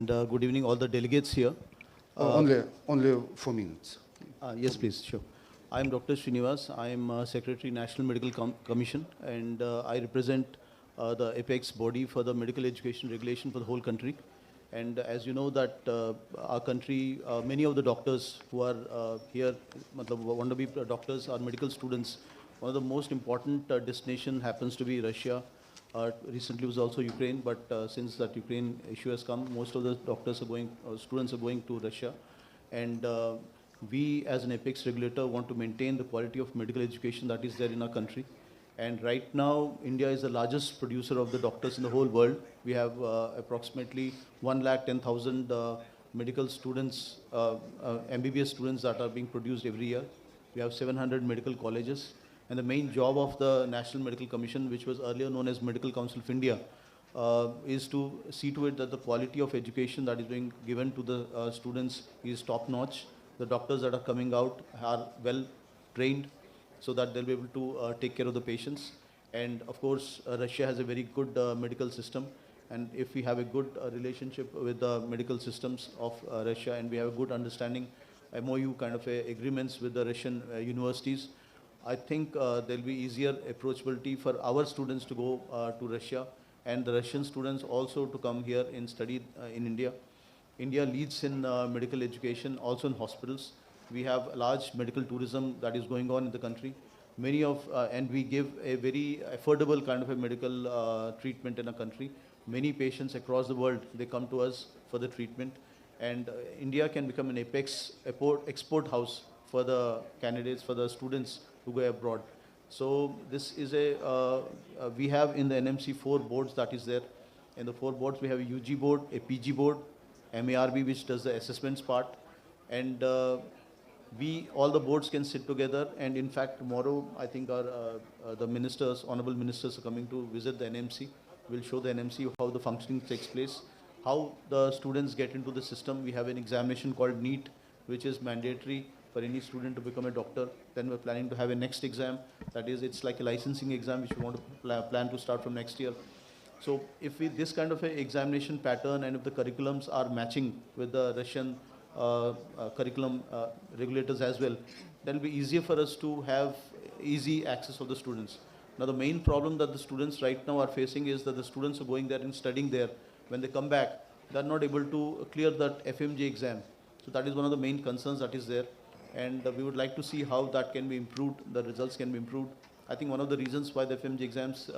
Good evening, all the delegates here. Only 4 minutes. Yes, please, sure. I'm Dr. Srinivas. I'm Secretary, National Medical Commission, and I represent the APEX body for the medical education regulation for the whole country. And as you know that our country, many of the doctors who are here, want to be doctors, are medical students. One of the most important destination happens to be Russia. Recently was also Ukraine, but since that Ukraine issue has come, most of the doctors are going, students are going to Russia. And we as an apex regulator want to maintain the quality of medical education that is there in our country. And right now, India is the largest producer of the doctors in the whole world. We have approximately 110,000 medical students, MBBS students that are being produced every year. We have 700 medical colleges. And the main job of the National Medical Commission, which was earlier known as Medical Council of India, is to see to it that the quality of education that is being given to the students is top-notch. The doctors that are coming out are well trained so that they'll be able to take care of the patients. And of course, Russia has a very good medical system. And if we have a good relationship with the medical systems of Russia, and we have a good understanding, MOU kind of agreements with the Russian universities, I think there'll be easier approachability for our students to go to Russia, and the Russian students also to come here and study in India. India leads in medical education, also in hospitals. We have large medical tourism that is going on in the country. Many of, and we give a very affordable kind of a medical treatment in a country. Many patients across the world, they come to us for the treatment. And India can become an apex export house for the candidates, for the students to go abroad. So this is we have in the NMC 4 boards that is there. In the 4 boards, we have a UG board, a PG board, MARB, which does the assessments part. And all the boards can sit together. And in fact, tomorrow, I think the ministers, honorable ministers are coming to visit the NMC. We'll show the NMC how the functioning takes place, how the students get into the system. We have an examination called NEET, which is mandatory for any student to become a doctor. Then we're planning to have a next exam. That is, it's like a licensing exam, which we want to plan to start from next year. So if this kind of a examination pattern, and if the curriculums are matching with the Russian curriculum regulators as well, then it'll be easier for us to have easy access of the students. Now, the main problem that the students right now are facing is that the students are going there and studying there. When they come back, they're not able to clear that FMG exam. So that is one of the main concerns that is there. And we would like to see how that can be improved, the results can be improved. I think one of the reasons why the FMG exams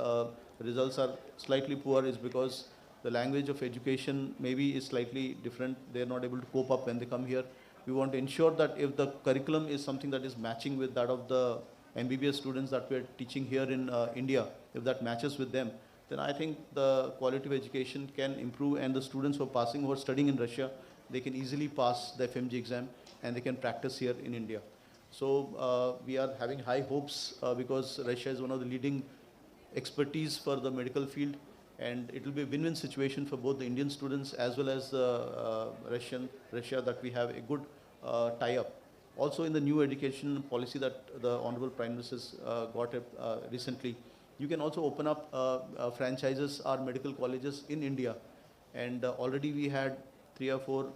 results are slightly poor is because the language of education maybe is slightly different. They're not able to cope up when they come here. We want to ensure that if the curriculum is something that is matching with that of the MBBS students that we're teaching here in India, if that matches with them, then I think the quality of education can improve, and the students who are passing, who are studying in Russia, they can easily pass the FMG exam and they can practice here in India. So we are having high hopes because Russia is one of the leading expertise for the medical field, and it will be a win-win situation for both the Indian students as well as the Russia, that we have a good tie-up. Also, in the new education policy that the Honorable Prime Minister has got recently, you can also open up franchises or medical colleges in India. And already we had 3 or 4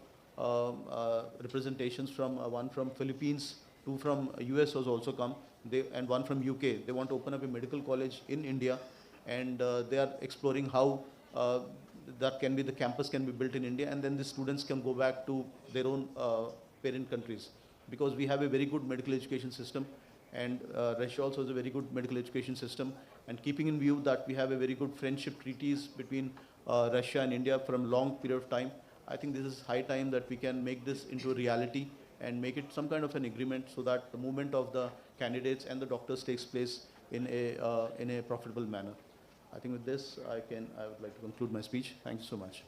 representations from one from Philippines, 2 from US has also come, and 1 from UK. They want to open up a medical college in India, and they are exploring how that can be, the campus can be built in India, and then the students can go back to their own parent countries. Because we have a very good medical education system, and Russia also has a very good medical education system. And keeping in view that we have a very good friendship treaties between Russia and India from a long period of time, I think this is high time that we can make this into a reality and make it some kind of an agreement, so that the movement of the candidates and the doctors takes place in a profitable manner. I think with this, I would like to conclude my speech. Thank you so much.